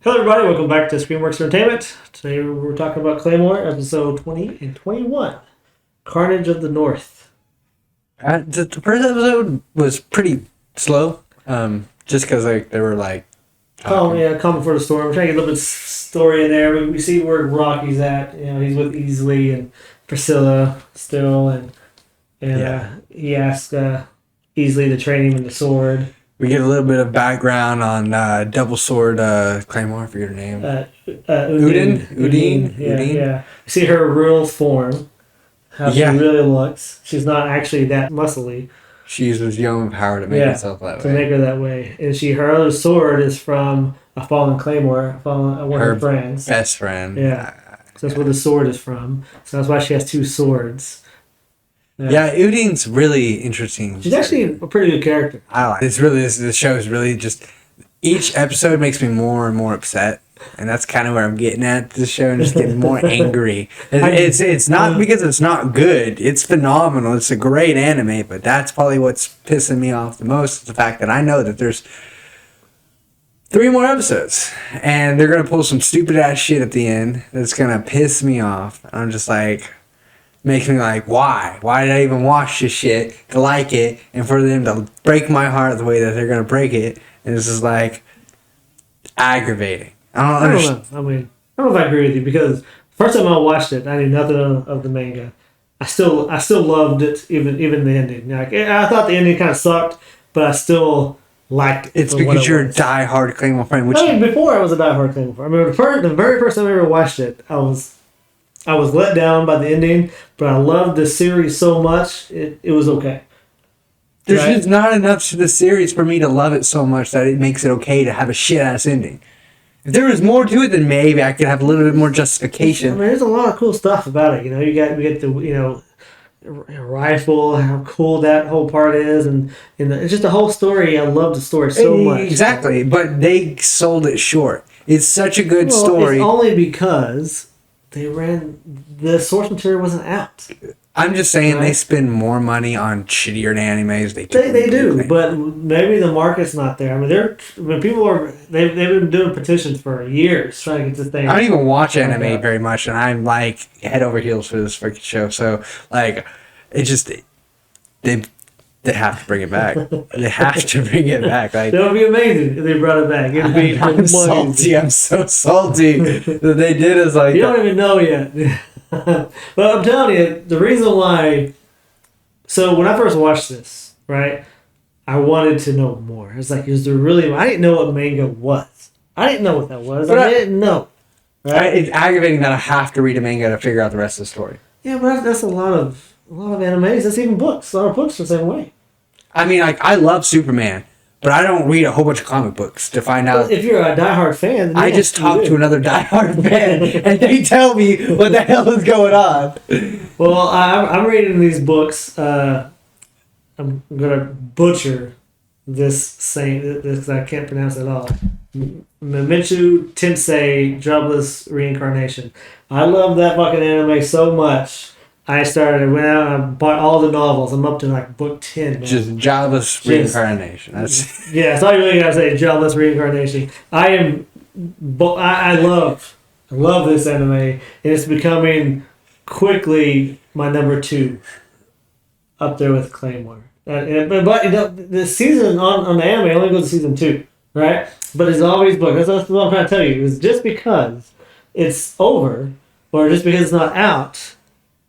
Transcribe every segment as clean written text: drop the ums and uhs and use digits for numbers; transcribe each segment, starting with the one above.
Hello, everybody. Welcome back to Screenworks Entertainment. Today we're talking about Claymore, episode 20 and 21, Carnage of the North. The first episode was pretty slow, just because they were like. Calm before the storm. We're trying to get a little bit of story in there. We see where Rocky's at. You know, he's with Easley and Priscilla still, and he asks Easley to train him in the sword. We get a little bit of background on double sword Claymore. I forget her name. Udine. Yeah. You see her real form. How she really looks. She's not actually that muscly. She uses young power to make herself that way. To make her that way. And her other sword is from a fallen Claymore, one of her friends. Best friend. Yeah. So that's where the sword is from. So that's why she has two swords. Yeah, Udine's really interesting. She's actually a pretty good character. I like it. This show is really just... Each episode makes me more and more upset. And that's kind of where I'm getting at this show, and just getting more angry. It's not because it's not good. It's phenomenal. It's a great anime, but that's probably what's pissing me off the most, is the fact that I know that there's 3 more episodes, and they're going to pull some stupid ass shit at the end that's going to piss me off. I'm just like... Makes me like, why? Why did I even watch this shit to like it, and for them to break my heart the way that they're going to break it? And this is like aggravating. I don't know. I mean, I don't know if I agree with you, because first time I watched it, I knew nothing of the manga. I still loved it, even the ending. Like, I thought the ending kind of sucked, but I still liked it. It's because you're a diehard Claymore fan. Before I was a diehard Claymore fan. I mean, the very first time I ever watched it, I was let down by the ending, but I loved the series so much, it was okay. There's just not enough to the series for me to love it so much that it makes it okay to have a shit-ass ending. If there was more to it, then maybe I could have a little bit more justification. I mean, there's a lot of cool stuff about it. You know, we get the rifle, how cool that whole part is, and it's just the whole story. I love the story so much. Exactly, but they sold it short. It's such a good story. It's only because the source material wasn't out. I'm just saying they spend more money on shittier animes. They do, but maybe the market's not there. I mean, they've been doing petitions for years trying to get this thing. I don't even watch anime very much, and I'm like head over heels for this freaking show. So like, it just they have to bring it back. They have to bring it back. Like, that would be amazing if they brought it back. It'd be I'm salty. I'm so salty that they did is like... You don't even know yet. But I'm telling you, the reason why... So when I first watched this, right, I wanted to know more. It's like, is there really... I didn't know what manga was. I didn't know what that was. I didn't know. Right? It's aggravating that I have to read a manga to figure out the rest of the story. Yeah, but that's a lot of animes. That's even books. A lot of books are the same way. I mean, like, I love Superman, but I don't read a whole bunch of comic books to find out. If you're a diehard fan, I just talk to another diehard fan, and they tell me what the hell is going on. Well, I'm reading these books. I'm gonna butcher this because I can't pronounce it at all. Memenchu Tensei Jobless Reincarnation. I love that fucking anime so much. I went out and I bought all the novels. I'm up to like book 10 now. Just Jobless Reincarnation. That's all you really gotta say. Jobless Reincarnation. I love this anime, and it's becoming quickly my number 2, up there with Claymore. But the season on the anime only goes to season 2, right? But it's always book. That's what I'm trying to tell you. It's just because it's over, or just because it's not out.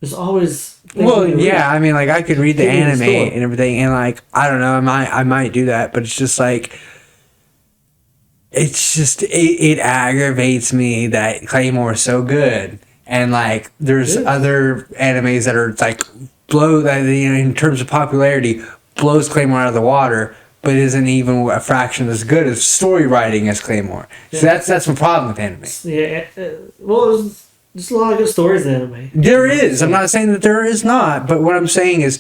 There's always... I mean, like, I could read the anime and everything, and, like, I don't know, I might do that, but it's just, like... It's just... It aggravates me that Claymore is so good. And, like, there's other animes that are, like, in terms of popularity, blows Claymore out of the water, but isn't even a fraction as good as story writing as Claymore. So that's my problem with anime. Yeah, there's a lot of good stories in anime. There is. I'm not saying that there is not, but what I'm saying is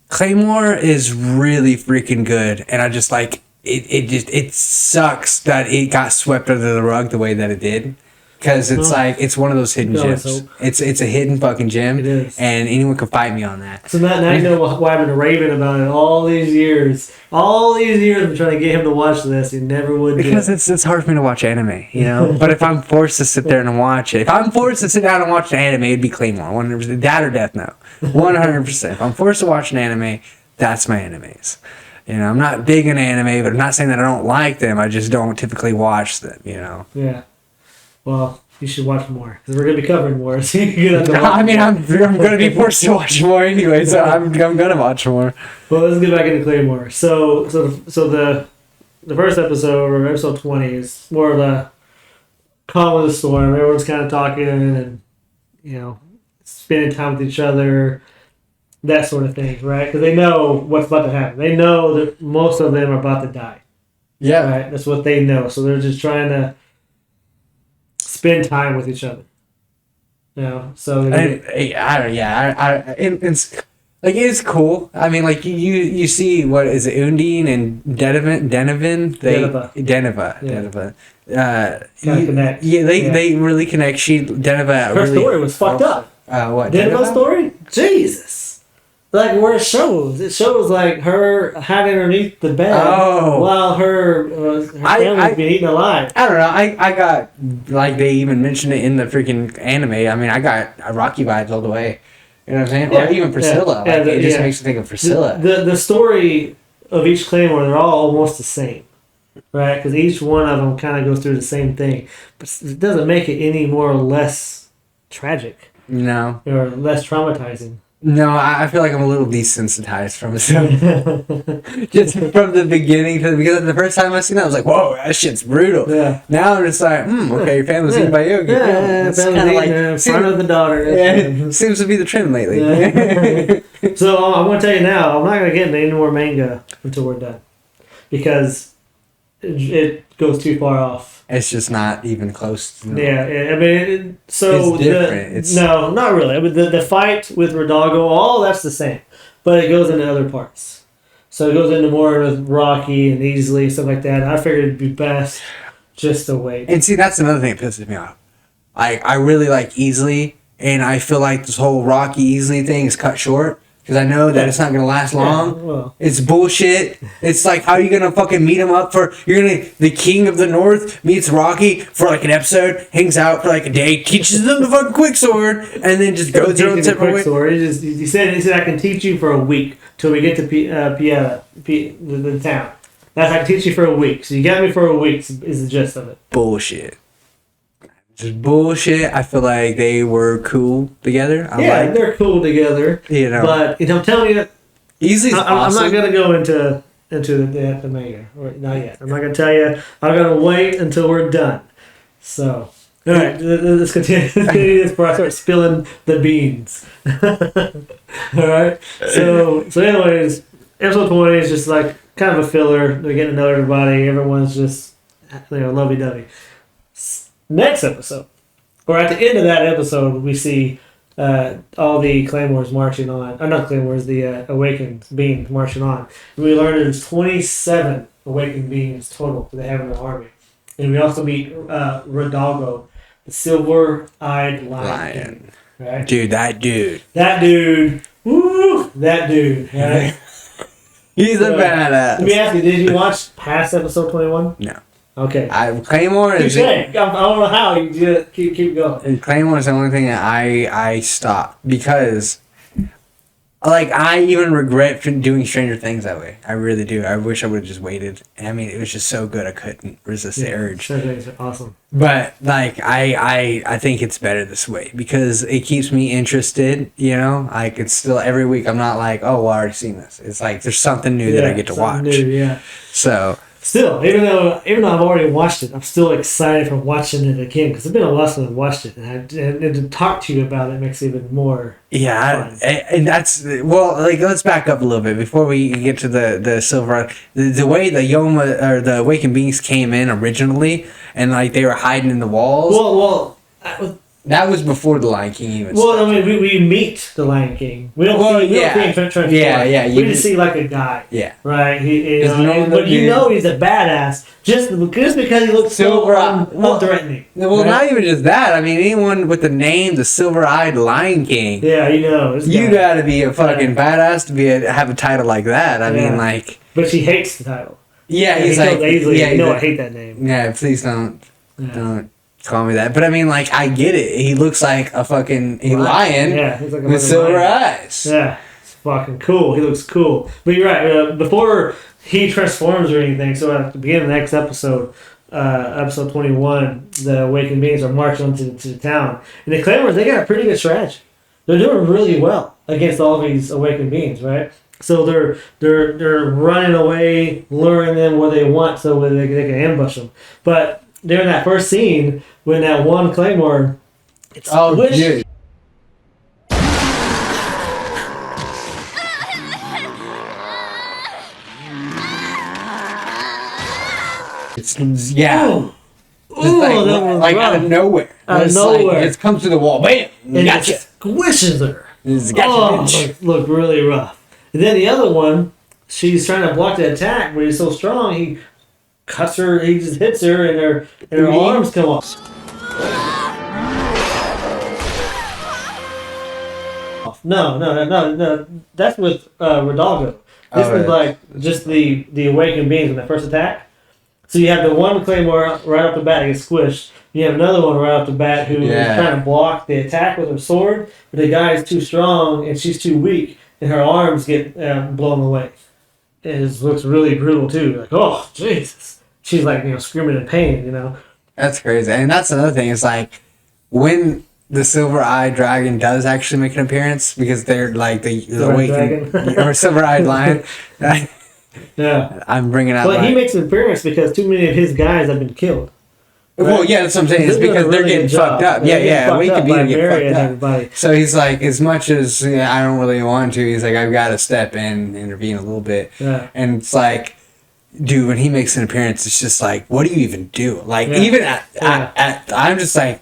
Claymore is really freaking good, and I just like it sucks that it got swept under the rug the way that it did. because it's like it's one of those hidden always gems. hope. It's a hidden fucking gem. It is. And anyone can fight me on that. So now you know why I've been raving about it all these years. All these years I've been trying to get him to watch this. He never would. Because it's hard for me to watch anime, you know. But if I'm forced to sit there and watch it, if I'm forced to sit down and watch an anime, it'd be Claymore. 100%. That or Death Note. 100%. If I'm forced to watch an anime, that's my animes. You know, I'm not big in anime, but I'm not saying that I don't like them. I just don't typically watch them, you know. Yeah. Well, you should watch more because we're gonna be covering more. So you have to watch I mean, I'm gonna be forced to watch more anyway, so I'm gonna watch more. Well, let's get back into Claymore. So the first episode or episode 20 is more of the calm of the storm. Everyone's kind of talking and spending time with each other, that sort of thing, right? Because they know what's about to happen. They know that most of them are about to die. Yeah, right. That's what they know. So they're just trying to spend time with each other. So it's cool. I mean, like you see what is it, Undine and Deneva. Connect. They really connect. Her story was fucked up. What Deneva's story? Jesus. Like where it shows like her hiding underneath the bed while her family's being eaten alive. I don't know. I got, like, they even mentioned it in the freaking anime. I mean, I got Rocky vibes all the way. You know what I'm saying? Yeah. Or even Priscilla. It just makes me think of Priscilla. The story of each Claymore, they're all almost the same, right? Because each one of them kind of goes through the same thing, but it doesn't make it any more or less tragic. No. Or less traumatizing. No, I feel like I'm a little desensitized from it. Just from the beginning, because the first time I seen that, I was like, "Whoa, that shit's brutal." Yeah. Now I'm just like, okay, your family's eaten by Yogi. Yeah, it's kind of like in front of the daughter. Yeah, seems to be the trend lately. Yeah. So I'm going to tell you now, I'm not going to get into any more manga until we're done, because it goes too far off. It's just not even close. Yeah, I mean, so it's different. No, not really. I mean, the fight with Rodolgo, all that's the same, but it goes into other parts. So it goes into more with Rocky and Easily and stuff like that. I figured it'd be best just to wait. And see, that's another thing that pisses me off. I really like Easily, and I feel like this whole Rocky Easily thing is cut short. Because I know that it's not going to last long. Well. It's bullshit. It's like, how are you going to fucking meet him up for... The King of the North meets Rocky for like an episode, hangs out for like a day, teaches them the fucking quick sword, and then just goes their own separate way. He said, I can teach you for a week till we get to the town. That's I can teach you for a week. So you got me for a week is the gist of it. Bullshit. Just bullshit. I feel like they were cool together. They're cool together. But I'm telling you, Easy's I'm awesome. not gonna go into the manga. Not yet. I'm not gonna tell you. I'm gonna wait until we're done. So, all right, let's continue this before I start spilling the beans. All right. So anyways, episode 20 is just like kind of a filler. They're getting to know everybody. Everyone's just lovey-dovey. Next episode, or at the end of that episode, we see all the Claymores marching on. Not Claymores, the Awakened beings marching on. And we learn there's 27 Awakened beings total that they have in the army. And we also meet Rodolgo, the silver-eyed lion. Right? Dude, that dude. Woo! That dude. Right? He's a badass. Let me ask you, did you watch past episode 21? No. Okay. Claymore is... I don't know how you did. Keep going. And Claymore is the only thing that I stopped because, like, I even regret doing Stranger Things that way. I really do. I wish I would have just waited. I mean, it was just so good I couldn't resist the urge. Stranger Things are awesome. But like, I think it's better this way because it keeps me interested. Like it's still every week. I'm not like, oh, well, I already seen this. It's like there's something new that I get to watch. New, yeah. So. Still, even though I've already watched it, I'm still excited for watching it again because it's been a while since I've watched it, and to talk to you about it makes it even more. Yeah, fun. And that's like let's back up a little bit before we get to the silver. The way the Yoma or the Awakened Beings came in originally, and like they were hiding in the walls. Well, That was before the Lion King even. Well, I mean, we meet the Lion King. We don't see him transform. Yeah. We just see like a guy. Yeah. Right. But you know he's a badass just because he looks so unthreatening. Well, not even just that. I mean, anyone with the name, the Silver-Eyed Lion King. Yeah, you gotta be a fucking badass to have a title like that. I mean, like. But she hates the title. Yeah, he's like. I hate that name. Yeah, please don't call me that. But I mean, like, I get it. He looks like a fucking lion he's like with silver eyes. Yeah, it's fucking cool. He looks cool. But you're right. Before he transforms or anything, so at the beginning of the next episode, episode 21, the awakened beings are marching into the town. And the Claymores, they got a pretty good strategy. They're doing really well against all these awakened beings, right? So they're running away, luring them where they want so that they can ambush them. But during that first scene, when that one Claymore, it's dude. It's like out of nowhere. Out of nowhere. Like, it just comes to the wall. Bam! And it squishes her. Look really rough. And then the other one, she's trying to block the attack, but he's so strong, he cuts her, he just hits her, and her arms come off. No. That's with Rodolfo. This is like just the awakened beings when they first attack. So you have the one Claymore right off the bat gets squished. You have another one right off the bat who is trying to block the attack with her sword, but the guy is too strong and she's too weak, and her arms get blown away. It looks really brutal too. Like, oh Jesus, she's like screaming in pain. That's crazy, and that's another thing. It's like when the silver-eyed dragon does actually make an appearance, because they're like the awakened or silver-eyed lion. Yeah, I'm bringing out. But he makes an appearance because too many of his guys have been killed. Right? Well, yeah, that's what I'm saying. It's because they're getting fucked up. Awakened beings get fucked up. So he's like, as much as I don't really want to, he's like, I've got to step in, intervene a little bit. Yeah. And it's like, dude, when he makes an appearance, it's just like, what do you even do? Like, even I'm just like,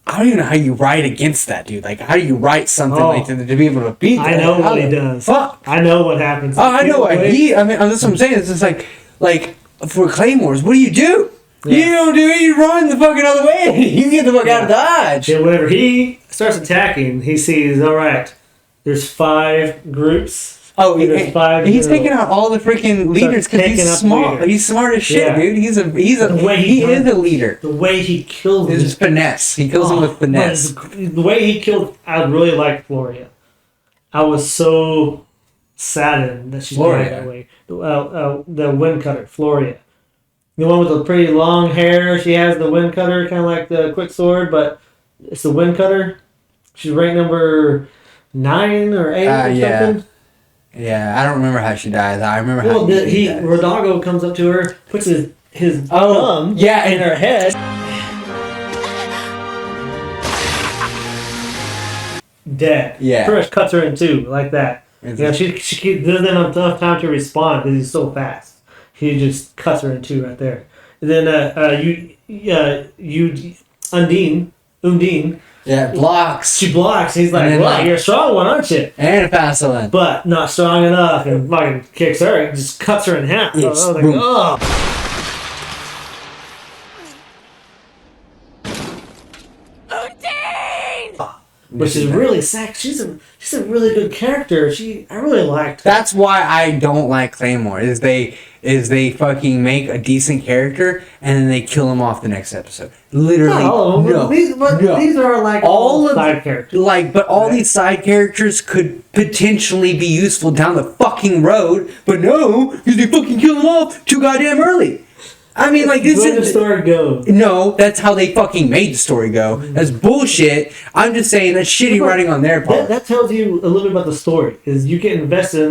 I don't even know how you write against that, dude. Like, how do you write something like that to be able to beat that? I know what he does. Fuck. I know what happens. Oh, I know what that's what I'm saying. It's just like for Claymores, what do? Yeah. You don't do it. You run the fucking other way. You get the fuck out of Dodge. And whenever he starts attacking, he sees, all right, there's 5 groups. Oh, he's taking out all the freaking leaders because he's smart. Leader. He's smart as shit, dude. He is a leader. The way he kills him. It's finesse. He kills him with finesse. The way he killed, I really liked Floria. I was so saddened that she died that way. The wind cutter, Floria. The one with the pretty long hair. She has the wind cutter, kind of like the quick sword, but it's the wind cutter. She's ranked number 9 or 8 or something. Yeah, I don't remember how she dies. I remember how she dies. Rodolfo comes up to her, puts his thumb in her head. Dead. Yeah. Pretty much cuts her in 2 like that. She doesn't have enough time to respond because he's so fast. He just cuts her in 2 right there. And then Undine. Yeah, blocks. She blocks. He's like, well, you're a strong one, aren't you? And a fast one. But not strong enough. And fucking kicks her and just cuts her in half. I was like, oh. Which is really sexy. She's a really good character. I really liked her. That's why I don't like Claymore. Is they fucking make a decent character and then they kill him off the next episode. Literally, not all of them. These are like all side characters. But all these side characters could potentially be useful down the fucking road. But no, because they fucking kill them off too goddamn early. I mean, like, this is the story goes. No, that's how they fucking made the story go. That's bullshit. I'm just saying that's shitty writing on their part. That tells you a little bit about the story. Is you get invested in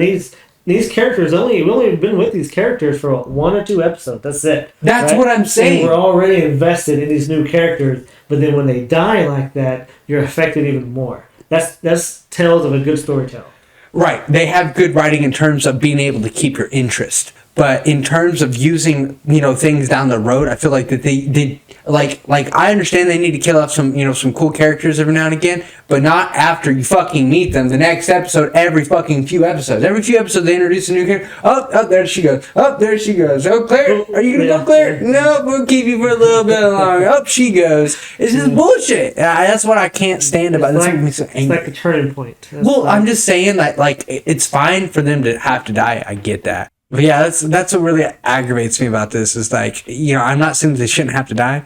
these characters. We've only been with these characters for 1 or 2 episodes. That's it. That's what I'm saying. And we're already invested in these new characters, but then when they die like that, you're affected even more. That's tells of a good storyteller. Right. They have good writing in terms of being able to keep your interest. But in terms of using, things down the road, I feel like that they did like I understand they need to kill off some cool characters every now and again, but not after you fucking meet them. The next episode, every fucking few episodes. Every few episodes they introduce a new character. Oh, there she goes. Oh, there she goes. Oh, Claire, are you gonna go, Claire? No, we'll keep you for a little bit longer. Oh, she goes. It's just bullshit. That's what I can't stand about this. It's like a turning point. I'm just saying that it's fine for them to have to die. I get that. But yeah, that's what really aggravates me about this is I'm not saying they shouldn't have to die.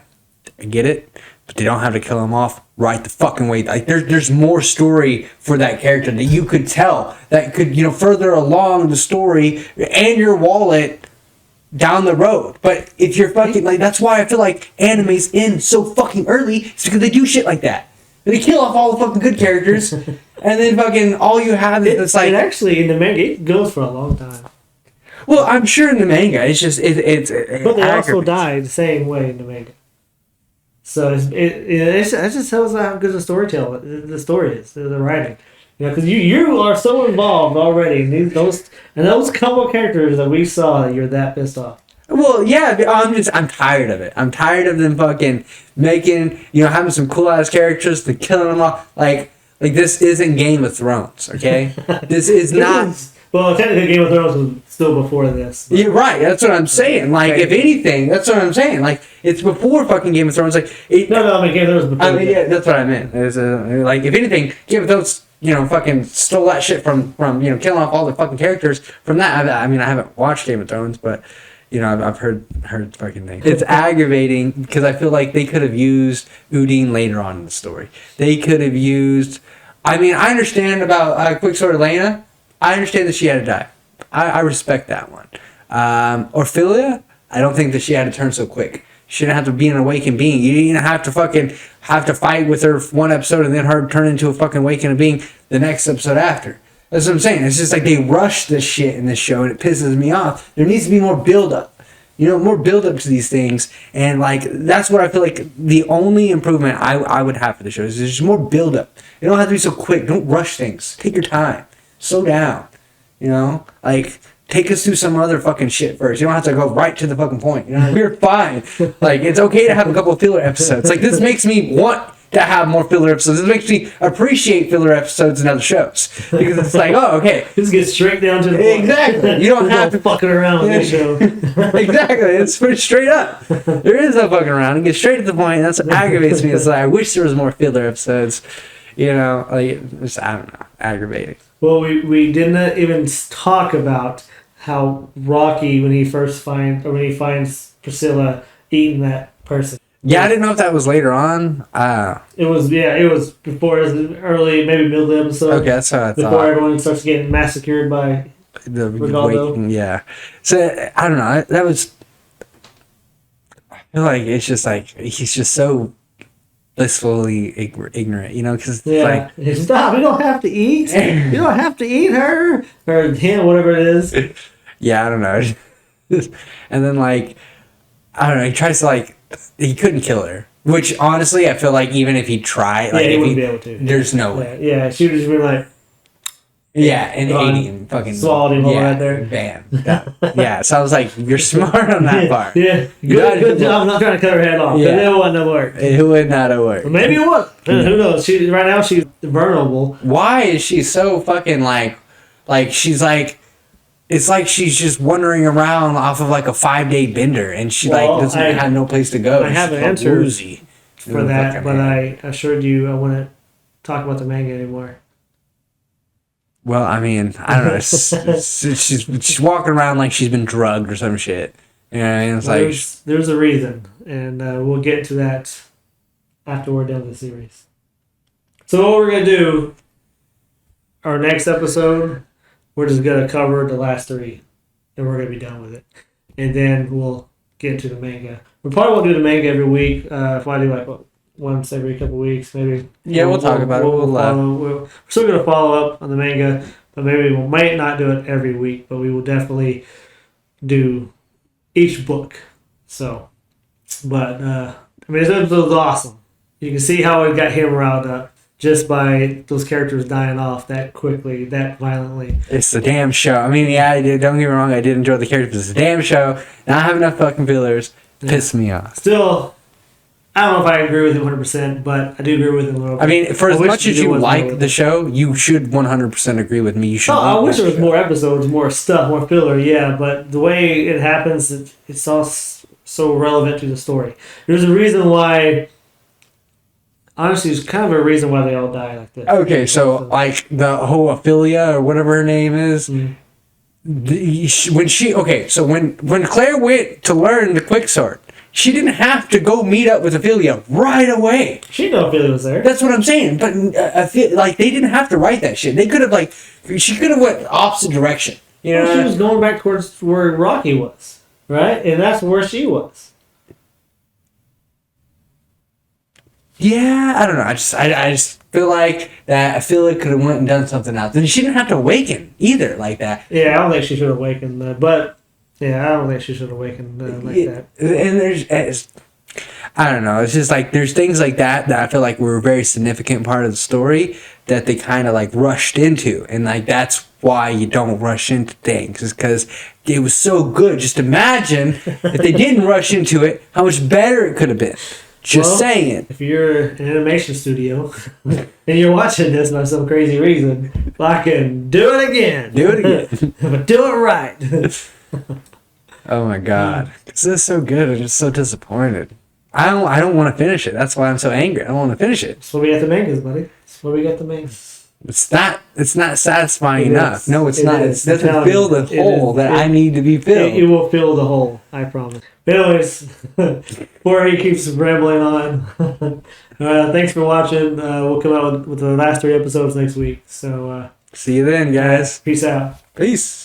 I get it, but they don't have to kill him off right the fucking way. Like there's more story for that character that you could tell that could further along the story and your wallet down the road. But if you're fucking that's why I feel like anime's end so fucking early. It's because they do shit like that. They kill off all the fucking good characters, and then fucking all you have is And actually, in the manga, it goes for a long time. Well, I'm sure in the manga, it's just it's. But they also die the same way in the manga. So it just tells how good the story is, the writing. Because you are so involved already in those couple of characters that we saw. You're that pissed off. Well, yeah, I'm tired of it. I'm tired of them fucking making having some cool ass characters to killing them all. Like this isn't Game of Thrones, okay? This is not. Well, technically, Game of Thrones was still before this. You're right. That's what I'm saying. If anything, that's what I'm saying. It's before fucking Game of Thrones. No, Game of Thrones was before. Yeah, that's what I meant. If anything, Game of Thrones, fucking stole that shit from killing off all the fucking characters from that. I haven't watched Game of Thrones, but I've heard fucking things. It's aggravating because I feel like they could have used Udine later on in the story. They could have used. I understand about Quicksilver Elena. I understand that she had to die. I respect that one. Orphelia, I don't think that she had to turn so quick. She didn't have to be an awakened being. You didn't have to fight with her one episode and then her turn into a fucking awakened being the next episode after. That's what I'm saying. It's just they rush this shit in this show and it pisses me off. There needs to be more build up. More build up to these things. And that's what I feel like the only improvement I would have for the show is there's more build up. It don't have to be so quick. Don't rush things. Take your time. Slow down. Take us through some other fucking shit first. You don't have to go right to the fucking point. We're fine. It's okay to have a couple of filler episodes. This makes me want to have more filler episodes. This makes me appreciate filler episodes in other shows. Because it's okay. Just get straight down to the point. Exactly. You don't have to fucking around with this show. Exactly. It's pretty straight up. There is no fucking around. You get straight to the point. That's what aggravates me. It's I wish there was more filler episodes. Just, I don't know, aggravating. Well, we didn't even talk about how Rocky when he finds Priscilla eating that person. Yeah, I didn't know if that was later on. It was before early, maybe middle of the episode. Okay, that's what I thought. Before everyone starts getting massacred by the Rigaldo. Yeah. So I don't know. That was. I feel like it's just he's just so blissfully ignorant, because stop. We don't have to eat. You don't have to eat her or him, whatever it is. Yeah, I don't know. And then I don't know. He tries to he couldn't kill her, which honestly I feel like even if he tried, he wouldn't be able to. There's no way. Yeah, she would just be like. Yeah, and ate him, fucking swallowed him right there. Bam. Yeah, so I was like, you're smart on that part. Yeah, good job. I'm not trying to cut her head off. Yeah, it wouldn't have worked. It would not have worked. Maybe it would. Who knows? Right now she's vulnerable. Why is she so fucking she's it's like she's just wandering around off of a 5-day bender, and she doesn't have no place to go. I have an answer for that, but I assured you I wouldn't talk about the manga anymore. Well, I don't know. She's walking around like she's been drugged or some shit. And it's there's a reason, and we'll get to that after we're done with the series. So what we're gonna do, our next episode, we're just gonna cover the last 3, and we're gonna be done with it, and then we'll get into the manga. We probably won't do the manga every week. If I do once every couple weeks, maybe. Yeah, we'll talk about it. We're still going to follow up on the manga, but maybe we might not do it every week, but we will definitely do each book. So, but, this episode was awesome. You can see how it got him riled up. just by those characters dying off that quickly, that violently. It's the damn show. I mean, yeah, don't get me wrong, I did enjoy the characters, but it's a damn show. Not have enough fucking fillers. Piss me off. Still, I don't know if I agree with him 100%, but I do agree with him a little bit. I mean, for as much as you like the show, you should 100% agree with me. You should. I wish there was more episodes, more stuff, more filler, yeah, but the way it happens, it's all so relevant to the story. There's a reason why... Honestly, there's kind of a reason why they all die like this. Okay, so like the whole Ophelia or whatever her name is, when Claire went to learn the quicksword, she didn't have to go meet up with Ophelia right away. She didn't know Ophelia was there. That's what I'm saying. But like they didn't have to write that shit. They could have she could have went opposite direction. You know, she was going back towards where Rocky was, right, and that's where she was. Yeah, I don't know. I just feel like that Ophelia could have went and done something else. And she didn't have to awaken either like that. Yeah, I don't think she should have awakened, but yeah, I don't think she should have awakened like that. And I don't know. It's just like there's things like that I feel like were a very significant part of the story that they kind of like rushed into, and like that's why you don't rush into things, is because it was so good. Just imagine if they didn't rush into it, how much better it could have been. Just saying. If you're an animation studio and you're watching this by some crazy reason, fucking do it again. Do it again. But do it right. Oh my god. This is so good. I'm just so disappointed. I don't want to finish it. That's why I'm so angry. I don't want to finish it. That's why we got the mangas, buddy. That's why we got the mangas. It's not satisfying enough. No, it's not. It doesn't fill the hole that I need to be filled. It will fill the hole, I promise. But anyways, before he keeps rambling on, thanks for watching. We'll come out with the last 3 episodes next week. So see you then, guys. Peace out. Peace.